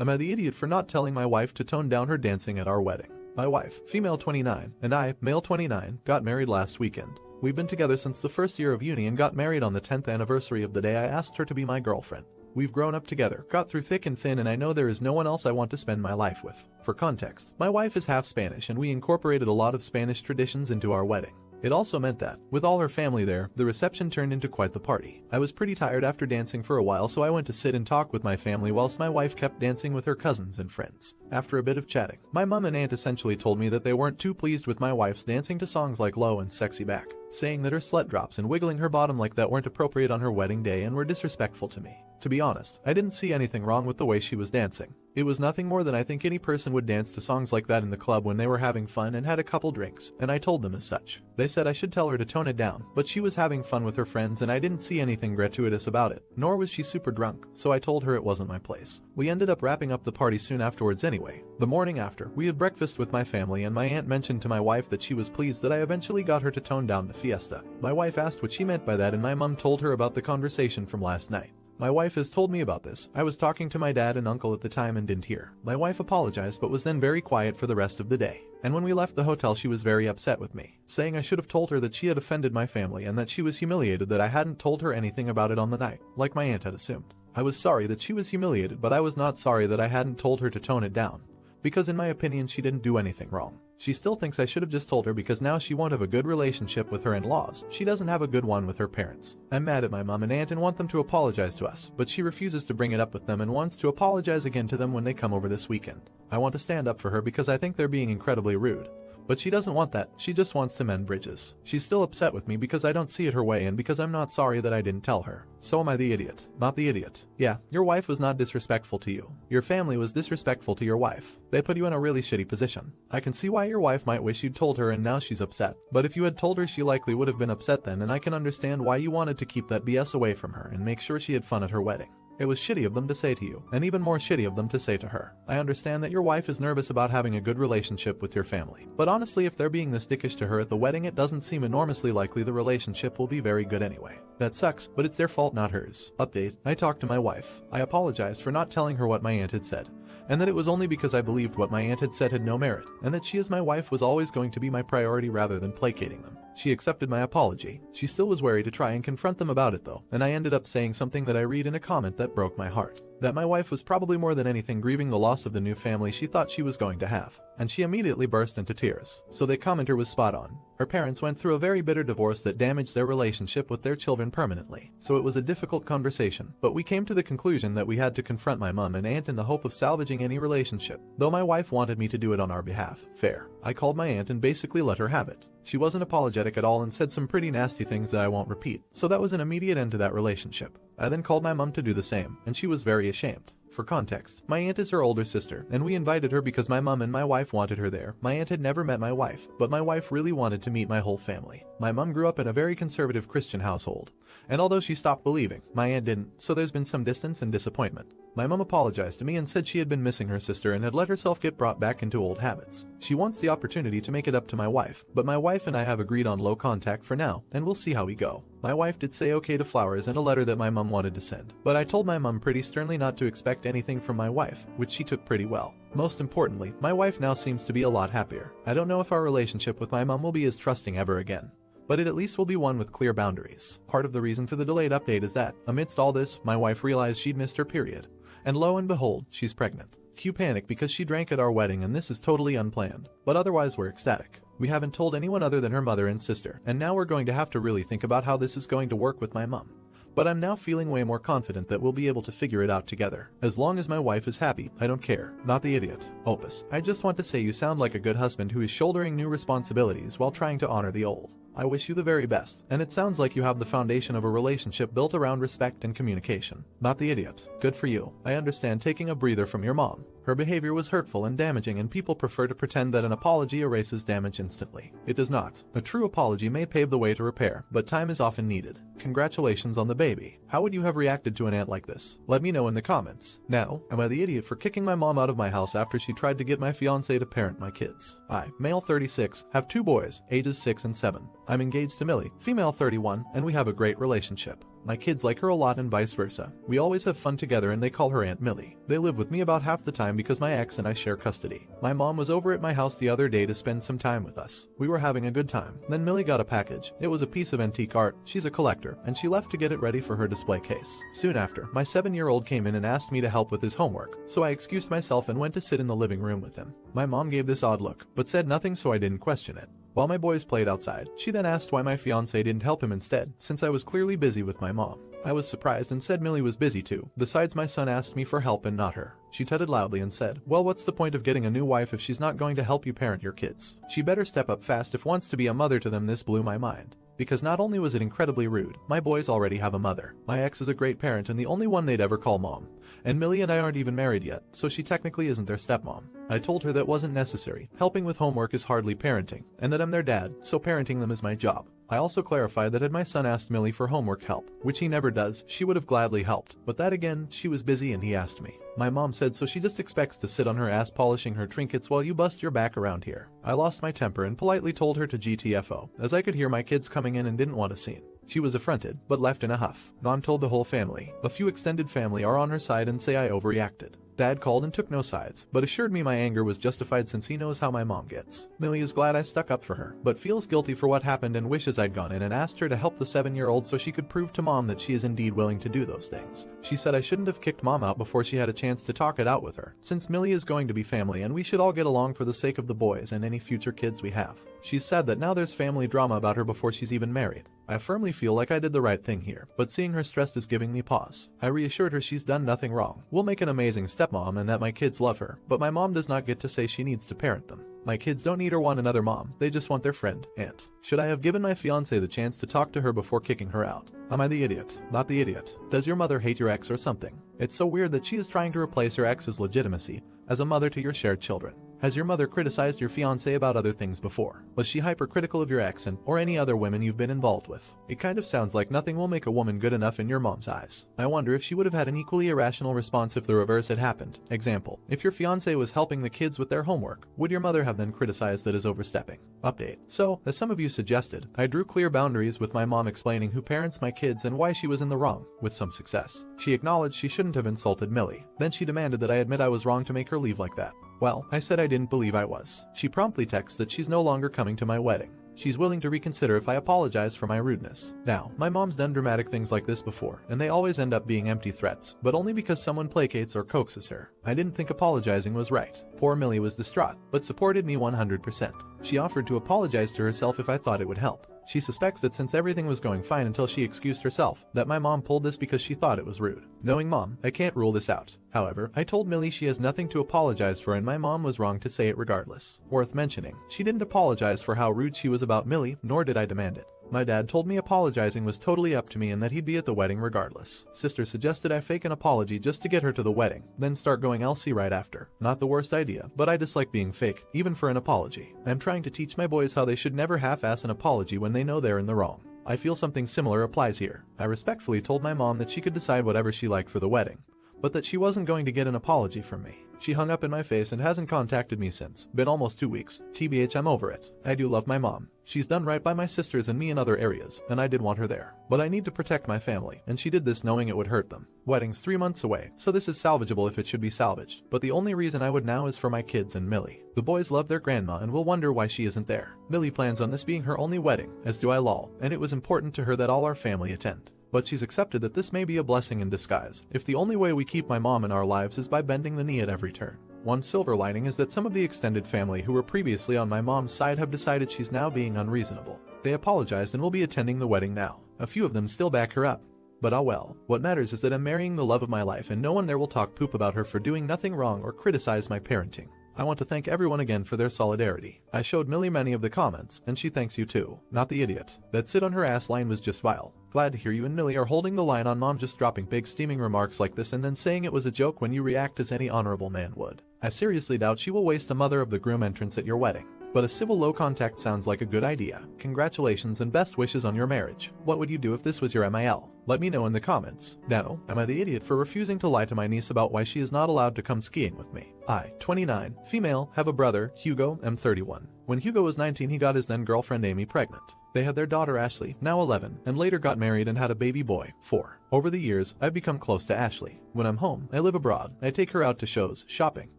Am I the idiot for not telling my wife to tone down her dancing at our wedding? My wife, female 29, and I, male 29, got married last weekend. We've been together since the first year of uni and got married on the 10th anniversary of the day I asked her to be my girlfriend. We've grown up together, got through thick and thin, and I know there is no one else I want to spend my life with. For context, my wife is half Spanish and we incorporated a lot of Spanish traditions into our wedding. It also meant that, with all her family there, the reception turned into quite the party. I was pretty tired after dancing for a while, so I went to sit and talk with my family whilst my wife kept dancing with her cousins and friends. After a bit of chatting, my mum and aunt essentially told me that they weren't too pleased with my wife's dancing to songs like Low and Sexy Back, saying that her slut drops and wiggling her bottom like that weren't appropriate on her wedding day and were disrespectful to me. To be honest, I didn't see anything wrong with the way she was dancing. It was nothing more than I think any person would dance to songs like that in the club when they were having fun and had a couple drinks, and I told them as such. They said I should tell her to tone it down, but she was having fun with her friends and I didn't see anything gratuitous about it, nor was she super drunk, so I told her it wasn't my place. We ended up wrapping up the party soon afterwards anyway. The morning after, we had breakfast with my family and my aunt mentioned to my wife that she was pleased that I eventually got her to tone down the fiesta. My wife asked what she meant by that and my mum told her about the conversation from last night. My wife has told me about this. I was talking to my dad and uncle at the time and didn't hear. My wife apologized but was then very quiet for the rest of the day. And when we left the hotel she was very upset with me, saying I should have told her that she had offended my family and that she was humiliated that I hadn't told her anything about it on the night, like my aunt had assumed. I was sorry that she was humiliated, but I was not sorry that I hadn't told her to tone it down, because in my opinion she didn't do anything wrong. She still thinks I should have just told her because now she won't have a good relationship with her in-laws. She doesn't have a good one with her parents. I'm mad at my mom and aunt and want them to apologize to us, but she refuses to bring it up with them and wants to apologize again to them when they come over this weekend. I want to stand up for her because I think they're being incredibly rude. But she doesn't want that, she just wants to mend bridges. She's still upset with me because I don't see it her way and because I'm not sorry that I didn't tell her. So am I the idiot? Not the idiot. Yeah, your wife was not disrespectful to you. Your family was disrespectful to your wife. They put you in a really shitty position. I can see why your wife might wish you'd told her and now she's upset. But if you had told her she likely would have been upset then, and I can understand why you wanted to keep that BS away from her and make sure she had fun at her wedding. It was shitty of them to say to you, and even more shitty of them to say to her. I understand that your wife is nervous about having a good relationship with your family. But honestly, if they're being this dickish to her at the wedding, it doesn't seem enormously likely the relationship will be very good anyway. That sucks, but it's their fault, not hers. Update: I talked to my wife. I apologized for not telling her what my aunt had said, and that it was only because I believed what my aunt had said had no merit, and that she as my wife was always going to be my priority rather than placating them. She accepted my apology. She still was wary to try and confront them about it though, and I ended up saying something that I read in a comment that broke my heart. That my wife was probably more than anything grieving the loss of the new family she thought she was going to have. And she immediately burst into tears. So the commenter was spot on. Her parents went through a very bitter divorce that damaged their relationship with their children permanently. So it was a difficult conversation, but we came to the conclusion that we had to confront my mom and aunt in the hope of salvaging any relationship, though my wife wanted me to do it on our behalf. Fair. I called my aunt and basically let her have it. She wasn't apologetic at all and said some pretty nasty things that I won't repeat, so that was an immediate end to that relationship. I then called my mom to do the same, and she was very ashamed. For context, my aunt is her older sister, and we invited her because my mom and my wife wanted her there. My aunt had never met my wife, but my wife really wanted to meet my whole family. My mom grew up in a very conservative Christian household, and although she stopped believing, my aunt didn't, so there's been some distance and disappointment. My mom apologized to me and said she had been missing her sister and had let herself get brought back into old habits. She wants the opportunity to make it up to my wife, but my wife and I have agreed on low contact for now, and we'll see how we go. My wife did say okay to flowers and a letter that my mom wanted to send, but I told my mom pretty sternly not to expect anything from my wife, which she took pretty well. Most importantly, my wife now seems to be a lot happier. I don't know if our relationship with my mom will be as trusting ever again, but it at least will be one with clear boundaries. Part of the reason for the delayed update is that, amidst all this, my wife realized she'd missed her period. And lo and behold, she's pregnant. Cue panic because she drank at our wedding and this is totally unplanned, but otherwise we're ecstatic. We haven't told anyone other than her mother and sister, and now we're going to have to really think about how this is going to work with my mom. But I'm now feeling way more confident that we'll be able to figure it out together. As long as my wife is happy, I don't care. Not the idiot. Opus, I just want to say you sound like a good husband who is shouldering new responsibilities while trying to honor the old. I wish you the very best, and it sounds like you have the foundation of a relationship built around respect and communication. Not the idiot. Good for you. I understand taking a breather from your mom. Her behavior was hurtful and damaging, and people prefer to pretend that an apology erases damage instantly. It does not. A true apology may pave the way to repair, but time is often needed. Congratulations on the baby. How would you have reacted to an aunt like this? Let me know in the comments. Now, am I the idiot for kicking my mom out of my house after she tried to get my fiancé to parent my kids? I, male 36, have 2 boys, ages 6 and 7. I'm engaged to Millie, female 31, and we have a great relationship. My kids like her a lot and vice versa. We always have fun together and they call her Aunt Millie. They live with me about half the time because my ex and I share custody. My mom was over at my house the other day to spend some time with us. We were having a good time. Then Millie got a package. It was a piece of antique art. She's a collector, and she left to get it ready for her display case. Soon after, my 7-year-old came in and asked me to help with his homework, so I excused myself and went to sit in the living room with him. My mom gave this odd look, but said nothing, so I didn't question it. While my boys played outside, she then asked why my fiancé didn't help him instead, since I was clearly busy with my mom. I was surprised and said Millie was busy too. Besides, my son asked me for help and not her. She tutted loudly and said, well, what's the point of getting a new wife if she's not going to help you parent your kids? She better step up fast if wants to be a mother to them. This blew my mind. Because not only was it incredibly rude, my boys already have a mother. My ex is a great parent and the only one they'd ever call mom. And Millie and I aren't even married yet, so she technically isn't their stepmom. I told her that wasn't necessary. Helping with homework is hardly parenting, and that I'm their dad, so parenting them is my job. I also clarified that had my son asked Millie for homework help, which he never does, she would have gladly helped. But that again, she was busy and he asked me. My mom said so she just expects to sit on her ass polishing her trinkets while you bust your back around here. I lost my temper and politely told her to GTFO, as I could hear my kids coming in and didn't want a scene. She was affronted, but left in a huff. Mom told the whole family. A few extended family are on her side and say I overreacted. Dad called and took no sides, but assured me my anger was justified since he knows how my mom gets. Millie is glad I stuck up for her, but feels guilty for what happened and wishes I'd gone in and asked her to help the 7-year-old so she could prove to mom that she is indeed willing to do those things. She said I shouldn't have kicked mom out before she had a chance to talk it out with her, since Millie is going to be family and we should all get along for the sake of the boys and any future kids we have. She's sad that now there's family drama about her before she's even married. I firmly feel like I did the right thing here, but seeing her stressed is giving me pause. I reassured her she's done nothing wrong. We'll make an amazing stepmom and that my kids love her, but my mom does not get to say she needs to parent them. My kids don't need or want another mom, they just want their friend, aunt. Should I have given my fiancé the chance to talk to her before kicking her out? Am I the idiot? Not the idiot. Does your mother hate your ex or something? It's so weird that she is trying to replace her ex's legitimacy as a mother to your shared children. Has your mother criticized your fiancé about other things before? Was she hypercritical of your ex or any other women you've been involved with? It kind of sounds like nothing will make a woman good enough in your mom's eyes. I wonder if she would have had an equally irrational response if the reverse had happened. Example, if your fiancé was helping the kids with their homework, would your mother have then criticized that as overstepping? Update. So, as some of you suggested, I drew clear boundaries with my mom explaining who parents my kids and why she was in the wrong, with some success. She acknowledged she shouldn't have insulted Millie. Then she demanded that I admit I was wrong to make her leave like that. Well, I said I didn't believe I was. She promptly texts that she's no longer coming to my wedding. She's willing to reconsider if I apologize for my rudeness. Now, my mom's done dramatic things like this before, and they always end up being empty threats, but only because someone placates or coaxes her. I didn't think apologizing was right. Poor Millie was distraught, but supported me 100%. She offered to apologize to herself if I thought it would help. She suspects that since everything was going fine until she excused herself, that my mom pulled this because she thought it was rude. Knowing mom, I can't rule this out. However, I told Millie she has nothing to apologize for and my mom was wrong to say it regardless. Worth mentioning, she didn't apologize for how rude she was about Millie, nor did I demand it. My dad told me apologizing was totally up to me and that he'd be at the wedding regardless. Sister suggested I fake an apology just to get her to the wedding, then start going LC right after. Not the worst idea, but I dislike being fake, even for an apology. I'm trying to teach my boys how they should never half-ass an apology when they know they're in the wrong. I feel something similar applies here. I respectfully told my mom that she could decide whatever she liked for the wedding, but that she wasn't going to get an apology from me. She hung up in my face and hasn't contacted me since. Been almost 2 weeks. TBH, I'm over it. I do love my mom. She's done right by my sisters and me in other areas, and I did want her there. But I need to protect my family, and she did this knowing it would hurt them. Wedding's 3 months away, so this is salvageable if it should be salvaged. But the only reason I would now is for my kids and Millie. The boys love their grandma and will wonder why she isn't there. Millie plans on this being her only wedding, as do I lol, and it was important to her that all our family attend. But she's accepted that this may be a blessing in disguise, if the only way we keep my mom in our lives is by bending the knee at every turn. One silver lining is that some of the extended family who were previously on my mom's side have decided she's now being unreasonable. They apologized and will be attending the wedding now. A few of them still back her up. But oh well. What matters is that I'm marrying the love of my life and no one there will talk poop about her for doing nothing wrong or criticize my parenting. I want to thank everyone again for their solidarity. I showed Millie many of the comments, and she thanks you too. Not the idiot. That sit on her ass line was just vile. Glad to hear you and Millie are holding the line on mom just dropping big steaming remarks like this and then saying it was a joke when you react as any honorable man would. I seriously doubt she will waste a mother of the groom entrance at your wedding. But a civil low contact sounds like a good idea. Congratulations and best wishes on your marriage. What would you do if this was your MIL? Let me know in the comments. Now, am I the idiot for refusing to lie to my niece about why she is not allowed to come skiing with me? I, 29, female, have a brother, Hugo, am 31. When Hugo was 19 he got his then girlfriend Amy pregnant. They had their daughter Ashley, now 11, and later got married and had a baby boy, 4. Over the years, I've become close to Ashley. When I'm home, I live abroad, I take her out to shows, shopping,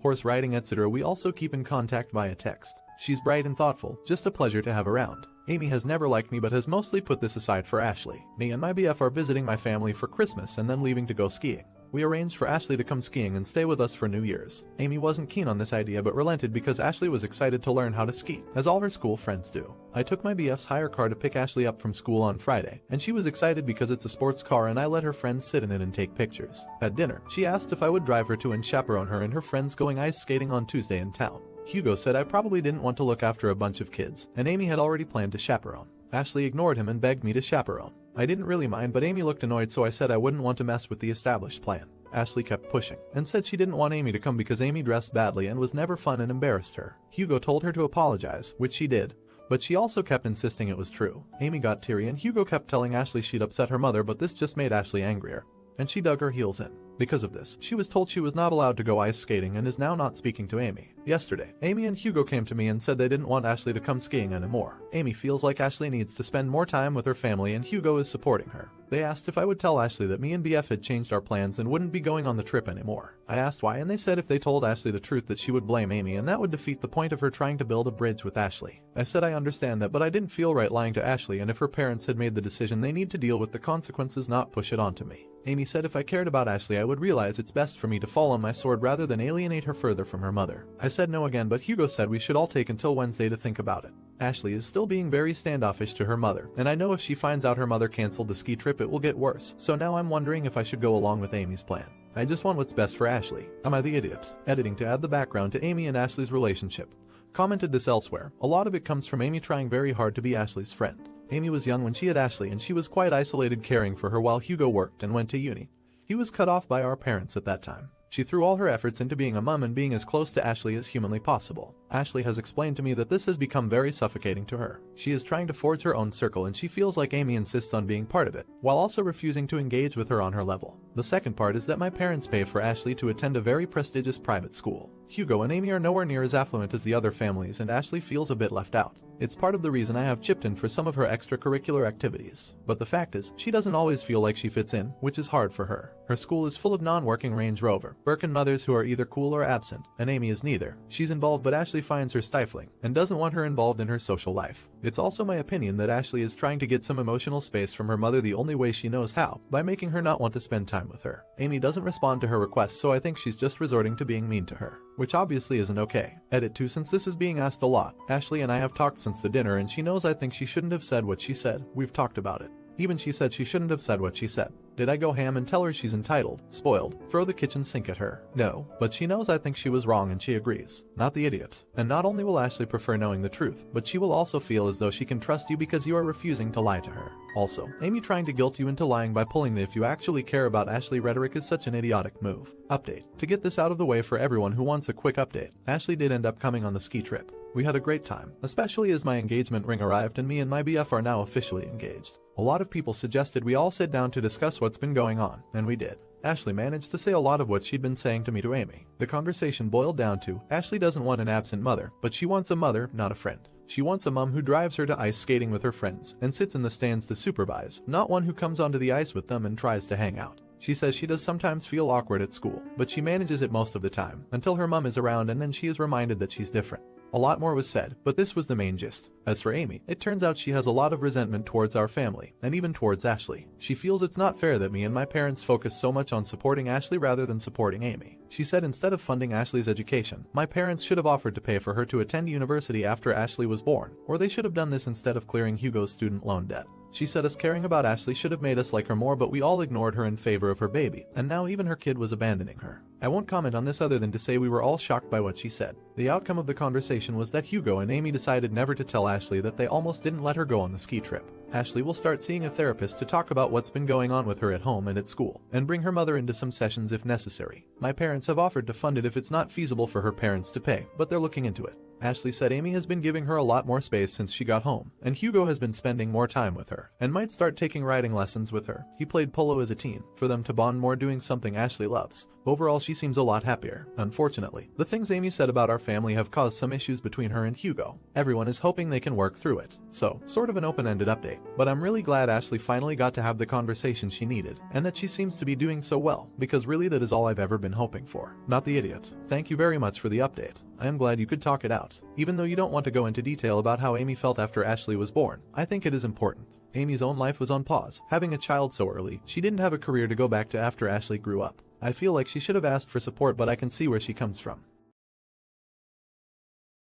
horse riding, etc. We also keep in contact via text. She's bright and thoughtful, just a pleasure to have around. Amy has never liked me but has mostly put this aside for Ashley. Me and my BF are visiting my family for Christmas and then leaving to go skiing. We arranged for Ashley to come skiing and stay with us for New Year's. Amy wasn't keen on this idea but relented because Ashley was excited to learn how to ski, as all her school friends do. I took my BF's hire car to pick Ashley up from school on Friday, and she was excited because it's a sports car and I let her friends sit in it and take pictures. At dinner, she asked if I would drive her to and chaperone her and her friends going ice skating on Tuesday in town. Hugo said I probably didn't want to look after a bunch of kids, and Amy had already planned to chaperone. Ashley ignored him and begged me to chaperone. I didn't really mind but Amy looked annoyed so I said I wouldn't want to mess with the established plan. Ashley kept pushing, and said she didn't want Amy to come because Amy dressed badly and was never fun and embarrassed her. Hugo told her to apologize, which she did, but she also kept insisting it was true. Amy got teary and Hugo kept telling Ashley she'd upset her mother but this just made Ashley angrier, and she dug her heels in. Because of this, she was told she was not allowed to go ice skating and is now not speaking to Amy. Yesterday, Amy and Hugo came to me and said they didn't want Ashley to come skiing anymore. Amy feels like Ashley needs to spend more time with her family and Hugo is supporting her. They asked if I would tell Ashley that me and BF had changed our plans and wouldn't be going on the trip anymore. I asked why and they said if they told Ashley the truth that she would blame Amy and that would defeat the point of her trying to build a bridge with Ashley. I said I understand that but I didn't feel right lying to Ashley and if her parents had made the decision they need to deal with the consequences not push it onto me. Amy said if I cared about Ashley I would realize it's best for me to fall on my sword rather than alienate her further from her mother. I said no again but Hugo said we should all take until Wednesday to think about it. Ashley is still being very standoffish to her mother, and I know if she finds out her mother canceled the ski trip it will get worse, so now I'm wondering if I should go along with Amy's plan. I just want what's best for Ashley. Am I the idiot? Editing to add the background to Amy and Ashley's relationship. Commented this elsewhere. A lot of it comes from Amy trying very hard to be Ashley's friend. Amy was young when she had Ashley and she was quite isolated caring for her while Hugo worked and went to uni. He was cut off by our parents at that time. She threw all her efforts into being a mom and being as close to Ashley as humanly possible. Ashley has explained to me that this has become very suffocating to her. She is trying to forge her own circle and she feels like Amy insists on being part of it, while also refusing to engage with her on her level. The second part is that my parents pay for Ashley to attend a very prestigious private school. Hugo and Amy are nowhere near as affluent as the other families and Ashley feels a bit left out. It's part of the reason I have chipped in for some of her extracurricular activities. But the fact is, she doesn't always feel like she fits in, which is hard for her. Her school is full of non-working Range Rover, Birkin mothers who are either cool or absent, and Amy is neither. She's involved but Ashley finds her stifling, and doesn't want her involved in her social life. It's also my opinion that Ashley is trying to get some emotional space from her mother the only way she knows how, by making her not want to spend time with her. Amy doesn't respond to her requests so I think she's just resorting to being mean to her, which obviously isn't okay. Edit 2 Since this is being asked a lot, Ashley and I have talked since the dinner and she knows I think she shouldn't have said what she said. We've talked about it. Even she said she shouldn't have said what she said. Did I go ham and tell her she's entitled, spoiled, throw the kitchen sink at her? No, but she knows I think she was wrong and she agrees. Not the idiot. And not only will Ashley prefer knowing the truth, but she will also feel as though she can trust you because you are refusing to lie to her. Also, Amy trying to guilt you into lying by pulling the if you actually care about Ashley rhetoric is such an idiotic move. Update. To get this out of the way for everyone who wants a quick update, Ashley did end up coming on the ski trip. We had a great time, especially as my engagement ring arrived and me and my BF are now officially engaged. A lot of people suggested we all sit down to discuss what's been going on, and we did. Ashley managed to say a lot of what she'd been saying to me to Amy. The conversation boiled down to, Ashley doesn't want an absent mother, but she wants a mother, not a friend. She wants a mom who drives her to ice skating with her friends and sits in the stands to supervise, not one who comes onto the ice with them and tries to hang out. She says she does sometimes feel awkward at school, but she manages it most of the time, until her mom is around and then she is reminded that she's different. A lot more was said, but this was the main gist. As for Amy, it turns out she has a lot of resentment towards our family, and even towards Ashley. She feels it's not fair that me and my parents focus so much on supporting Ashley rather than supporting Amy. She said instead of funding Ashley's education, my parents should have offered to pay for her to attend university after Ashley was born, or they should have done this instead of clearing Hugo's student loan debt. She said us caring about Ashley should have made us like her more, but we all ignored her in favor of her baby, and now even her kid was abandoning her. I won't comment on this other than to say we were all shocked by what she said. The outcome of the conversation was that Hugo and Amy decided never to tell Ashley that they almost didn't let her go on the ski trip. Ashley will start seeing a therapist to talk about what's been going on with her at home and at school, and bring her mother into some sessions if necessary. My parents have offered to fund it if it's not feasible for her parents to pay, but they're looking into it. Ashley said Amy has been giving her a lot more space since she got home, and Hugo has been spending more time with her, and might start taking riding lessons with her. He played polo as a teen, for them to bond more doing something Ashley loves. Overall, she seems a lot happier. Unfortunately, the things Amy said about our family have caused some issues between her and Hugo. Everyone is hoping they can work through it. So, sort of an open-ended update. But I'm really glad Ashley finally got to have the conversation she needed, and that she seems to be doing so well, because really that is all I've ever been hoping for. Not the idiot. Thank you very much for the update. I am glad you could talk it out. Even though you don't want to go into detail about how Amy felt after Ashley was born, I think it is important. Amy's own life was on pause. Having a child so early, she didn't have a career to go back to after Ashley grew up. I feel like she should have asked for support, but I can see where she comes from.